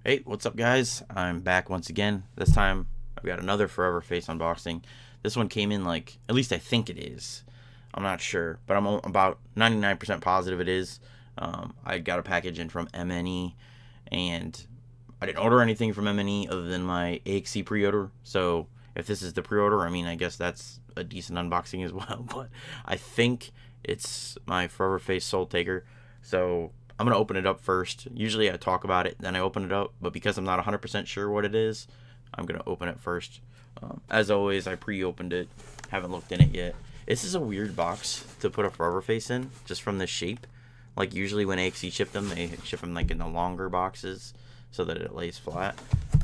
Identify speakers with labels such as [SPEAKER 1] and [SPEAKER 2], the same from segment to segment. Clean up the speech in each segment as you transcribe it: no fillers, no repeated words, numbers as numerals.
[SPEAKER 1] Hey, what's up, guys? I'm back once again. This time, I've got another Forever Face unboxing. This one came in like, at least I think it is. I'm not sure, but I'm about 99% positive it is. I got a package in from MNE, and I didn't order anything from MNE other than my AXE pre-order. So if this is the pre-order, I mean, I guess that's a decent unboxing as well. But I think it's my Forever Face Soultaker. So I'm going to open it up first. Usually I talk about it, then I open it up. But because I'm not 100% sure what it is, I'm going to open it first. As always, I pre-opened it. Haven't looked in it yet. This is a weird box to put a Forever Face in, just from the shape. Like usually when AXE ship them, they ship them like in the longer boxes so that it lays flat.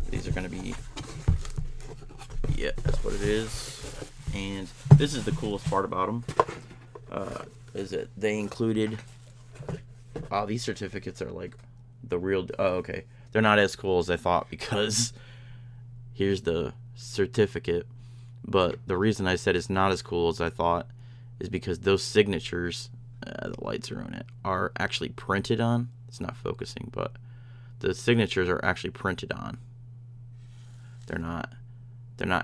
[SPEAKER 1] These are going to be, yeah, that's what it is. And this is the coolest part about them, is that they included, wow, these certificates are like the real, oh, okay. They're not as cool as I thought because here's the certificate. But the reason I said it's not as cool as I thought is because those signatures, the lights are on it, are actually printed on. It's not focusing, but the signatures are actually printed on. They're not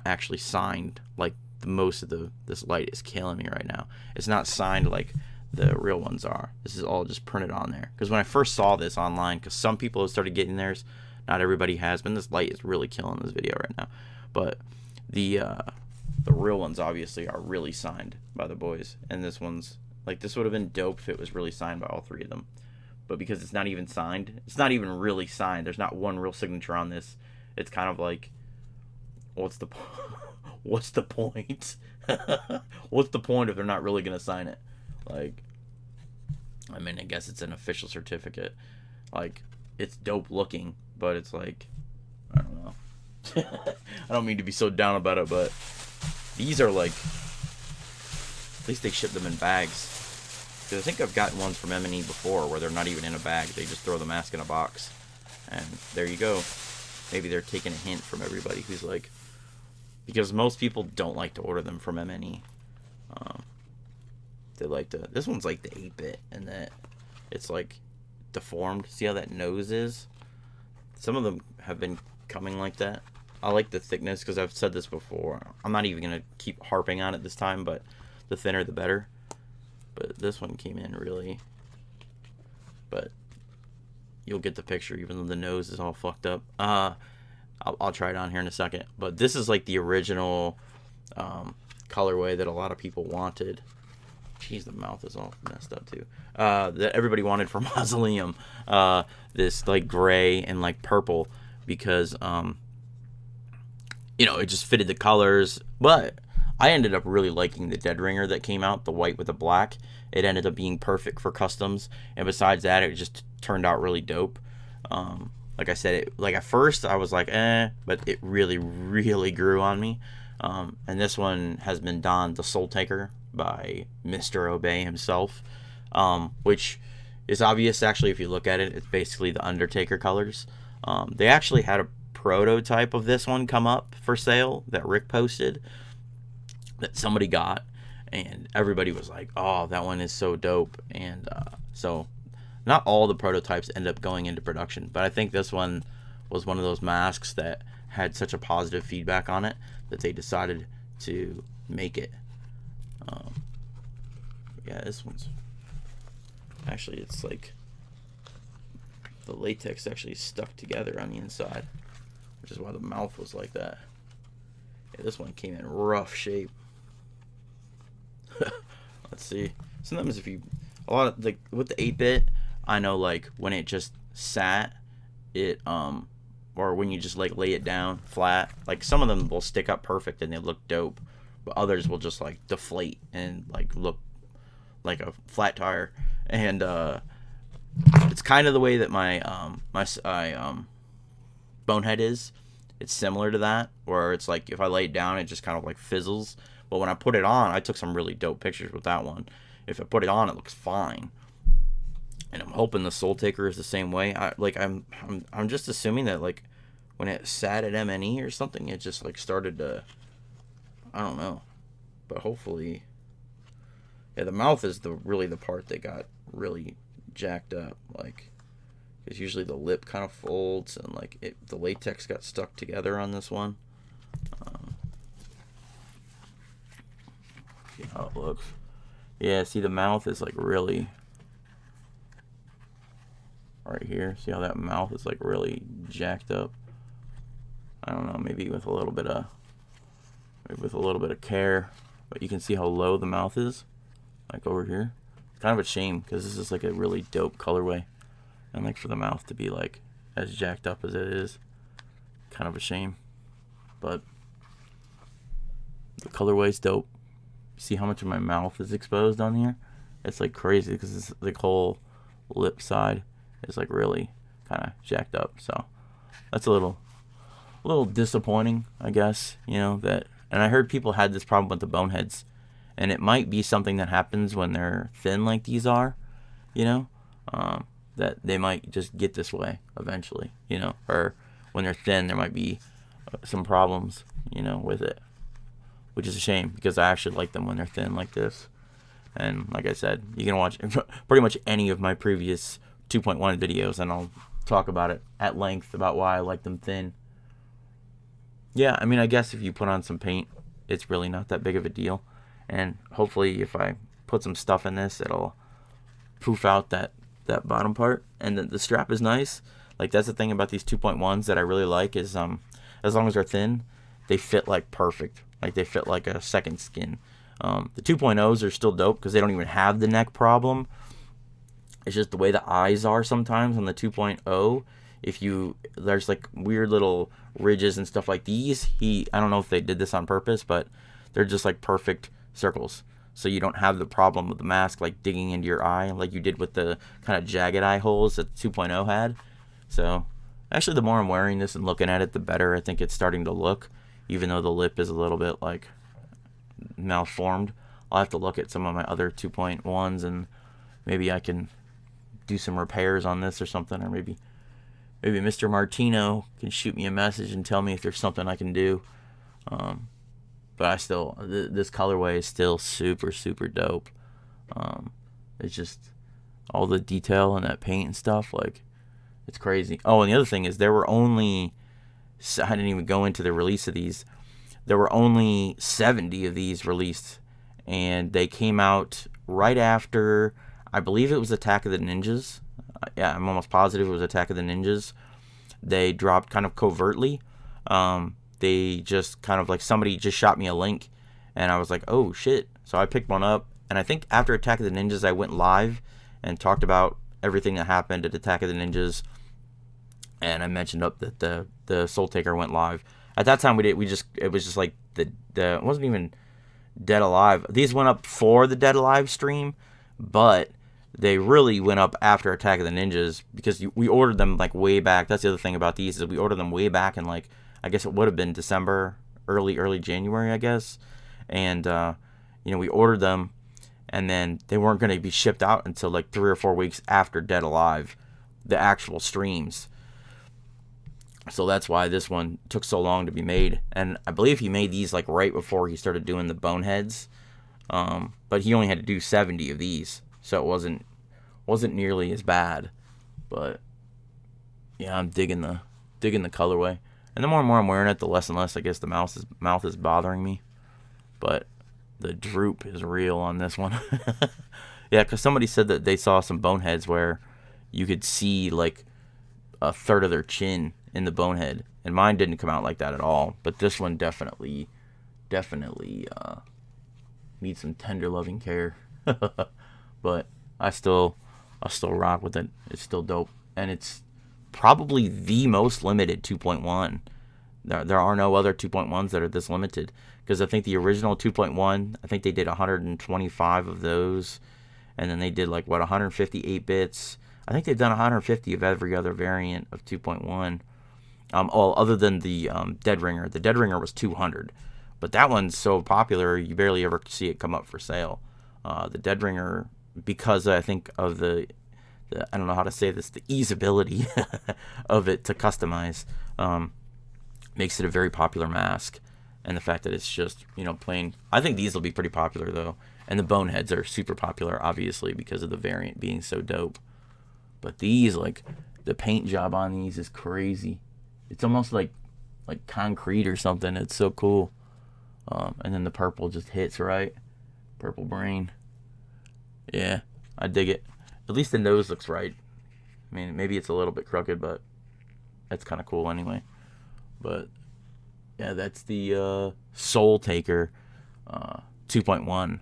[SPEAKER 1] actually signed like most of this light is killing me right now. It's not signed like the real ones are. This is all just printed on there. Because when I first saw this online, because some people have started getting theirs, not everybody has been. This light is really killing this video right now. But the real ones obviously are really signed by the boys, and this one's like, this would have been dope if it was really signed by all three of them. But because it's not even signed, it's not even really signed. There's not one real signature on this. It's kind of like, what's the what's the point? What's the point if they're not really gonna sign it? Like, I mean, I guess it's an official certificate. Like, it's dope looking, but it's like, I don't know. I don't mean to be so down about it, but these are like, at least they ship them in bags. Because I think I've gotten ones from M&E before where they're not even in a bag. They just throw the mask in a box. And there you go. Maybe they're taking a hint from everybody who's like, because most people don't like to order them from MNE. They like to, this one's like the 8-bit, and that it's like deformed. See how that nose is? Some of them have been coming like that. I like the thickness because I've said this before. I'm not even going to keep harping on it this time, but the thinner the better. But this one came in really, but you'll get the picture even though the nose is all fucked up. I'll try it on here in a second. But this is like the original colorway that a lot of people wanted. Jeez, the mouth is all messed up too. That everybody wanted for Mausoleum. This like gray and like purple because you know, it just fitted the colors. But I ended up really liking the Dead Ringer that came out, the white with the black. It ended up being perfect for customs, and besides that, it just turned out really dope. Like I said, like at first I was like, but it really, really grew on me. And this one has been donned, the Soultaker by Mr. Obey himself, which is obvious actually if you look at it. It's basically the Undertaker colors. They actually had a prototype of this one come up for sale that Rick posted that somebody got, and everybody was like, oh, that one is so dope. And so not all the prototypes end up going into production, but I think this one was one of those masks that had such a positive feedback on it that they decided to make it. Yeah, this one's actually, it's like the latex actually stuck together on the inside, which is why the mouth was like that. Yeah, this one came in rough shape. Let's see. Sometimes if you, a lot of like with the 8-bit, I know like when it just sat, it or when you just like lay it down flat, like some of them will stick up perfect and they look dope, but others will just like deflate and like look like a flat tire. And it's kind of the way that my Bonehead is. It's similar to that, where it's like if I lay it down, it just kind of like fizzles. But when I put it on, I took some really dope pictures with that one. If I put it on, it looks fine. And I'm hoping the Soultaker is the same way. I'm just assuming that like when it sat at MNE or something, it just like started to, I don't know. But hopefully, yeah, the mouth is really the part that got really jacked up. Like, because usually the lip kind of folds and like the latex got stuck together on this one. See how it looks. Yeah, see the mouth is like really right here. See how that mouth is like really jacked up. I don't know, maybe with a little bit of care, but you can see how low the mouth is, like over here. It's kind of a shame because this is like a really dope colorway, and like for the mouth to be like as jacked up as it is, kind of a shame. But the colorway's dope. See how much of my mouth is exposed on here? It's like crazy because this the whole lip side is like really kind of jacked up. So that's a little disappointing, I guess. You know that. And I heard people had this problem with the boneheads, and it might be something that happens when they're thin like these are. You know, that they might just get this way eventually. You know, or when they're thin, there might be some problems. You know, with it. Which is a shame because I actually like them when they're thin like this. And like I said, you can watch pretty much any of my previous 2.1 videos and I'll talk about it at length about why I like them thin. Yeah, I mean, I guess if you put on some paint, it's really not that big of a deal. And hopefully if I put some stuff in this, it'll poof out that bottom part. And the strap is nice. Like, that's the thing about these 2.1s that I really like is as long as they're thin, they fit like perfect. Like, they fit like a second skin. The 2.0s are still dope because they don't even have the neck problem. It's just the way the eyes are sometimes on the 2.0. There's like weird little ridges and stuff like these. I don't know if they did this on purpose, but they're just like perfect circles. So you don't have the problem with the mask like digging into your eye like you did with the kind of jagged eye holes that the 2.0 had. So actually, the more I'm wearing this and looking at it, the better I think it's starting to look. Even though the lip is a little bit like malformed, I'll have to look at some of my other 2.1s and maybe I can do some repairs on this or something, or maybe Mr. Martino can shoot me a message and tell me if there's something I can do. But I still, this colorway is still super, super dope. It's just all the detail and that paint and stuff, like, it's crazy. Oh, and the other thing is I didn't even go into the release of these. There were only 70 of these released, and they came out right after, I believe it was Attack of the Ninjas. Yeah, I'm almost positive it was Attack of the Ninjas. They dropped kind of covertly. They just kind of like, somebody just shot me a link, and I was like, oh shit. So I picked one up, and I think after Attack of the Ninjas, I went live and talked about everything that happened at Attack of the Ninjas. And I mentioned up that the Soultaker went live. At that time, it was just like it wasn't even Dead Alive. These went up for the Dead Alive stream, but they really went up after Attack of the Ninjas because we ordered them like way back. That's the other thing about these is we ordered them way back in like, I guess it would have been December, early January, I guess. And we ordered them, and then they weren't going to be shipped out until like 3 or 4 weeks after Dead Alive, the actual streams. So that's why this one took so long to be made. And I believe he made these like right before he started doing the boneheads. But he only had to do 70 of these, so it wasn't nearly as bad. But yeah, I'm digging the colorway. And the more and more I'm wearing it, the less and less I guess the mouth is bothering me. But the droop is real on this one. Yeah, because somebody said that they saw some boneheads where you could see like a third of their chin in the bonehead, and mine didn't come out like that at all. But this one definitely needs some tender loving care. But I'll still rock with it. It's still dope, and it's probably the most limited 2.1. There are no other 2.1s that are this limited, because I think the original 2.1, I think they did 125 of those, and then they did like 158 bits. I think they've done 150 of every other variant of 2.1. Other than the Dead Ringer. The Dead Ringer was 200, but that one's so popular you barely ever see it come up for sale. The Dead Ringer, because I think of the I don't know how to say this, the easeability of it to customize, makes it a very popular mask, and the fact that it's just plain. I think these will be pretty popular though, and the boneheads are super popular, obviously because of the variant being so dope. But these The paint job on these is crazy. It's almost like concrete or something. It's so cool. And then the purple just hits right. Purple brain. Yeah, I dig it. At least the nose looks right. I mean, maybe it's a little bit crooked, but that's kind of cool anyway. But yeah, that's the Soultaker 2.1.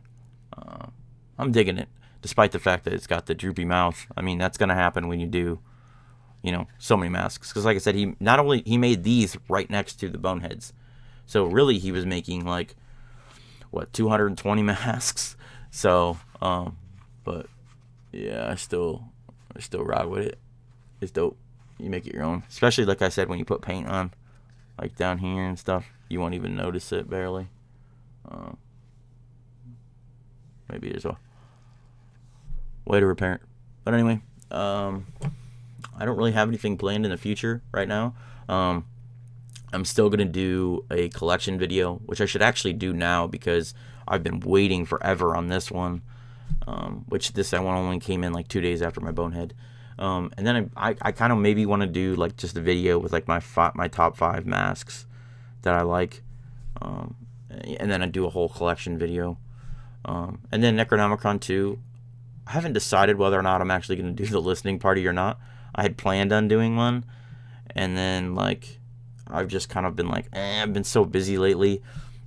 [SPEAKER 1] I'm digging it, despite the fact that it's got the droopy mouth. I mean, that's gonna happen when you do, so many masks. Because like I said, he made these right next to the boneheads, so really he was making like 220 masks. So, but yeah, I still ride with it. It's dope. You make it your own, especially like I said, when you put paint on, like down here and stuff, you won't even notice it barely. Maybe there's a way to repair it. But anyway, I don't really have anything planned in the future right now. I'm still going to do a collection video, which I should actually do now because I've been waiting forever on this one. Which this one only came in like 2 days after my bonehead. And then I kind of maybe want to do like just a video with like my top 5 masks that I like. And then I do a whole collection video. And then Necronomicon 2, I haven't decided whether or not I'm actually going to do the listening party or not. I had planned on doing one, and then like I've just kind of been like, I've been so busy lately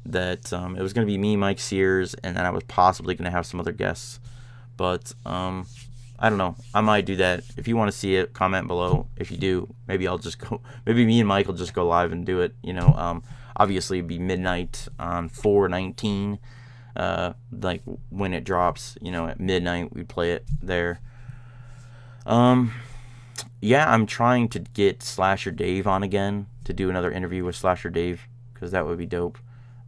[SPEAKER 1] that it was going to be me, Mike Sears, and then I was possibly going to have some other guests. But I don't know. I might do that. If you want to see it, comment below. If you do, maybe I'll just go. Maybe me and Mike will just go live and do it. Obviously it'd be midnight on 4/19. Like when it drops, at midnight we play it there. Yeah, I'm trying to get Slasher Dave on again to do another interview with Slasher Dave, because that would be dope.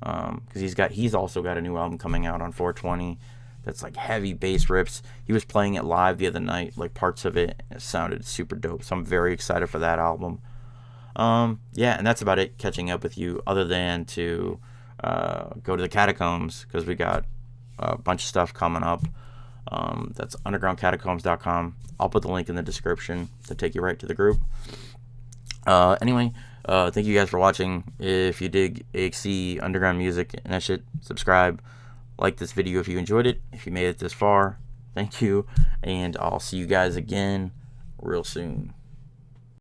[SPEAKER 1] Because he's also got a new album coming out on 4/20 that's like heavy bass rips. He was playing it live the other night, like parts of it, and it sounded super dope. So I'm very excited for that album. Yeah, and that's about it. Catching up with you, other than to go to the catacombs, because we got a bunch of stuff coming up. That's undergroundcatacombs.com. I'll put the link in the description to take you right to the group. Anyway, thank you guys for watching. If you dig AXE underground music and that shit, subscribe, like this video if you enjoyed it. If you made it this far, thank you, and I'll see you guys again real soon.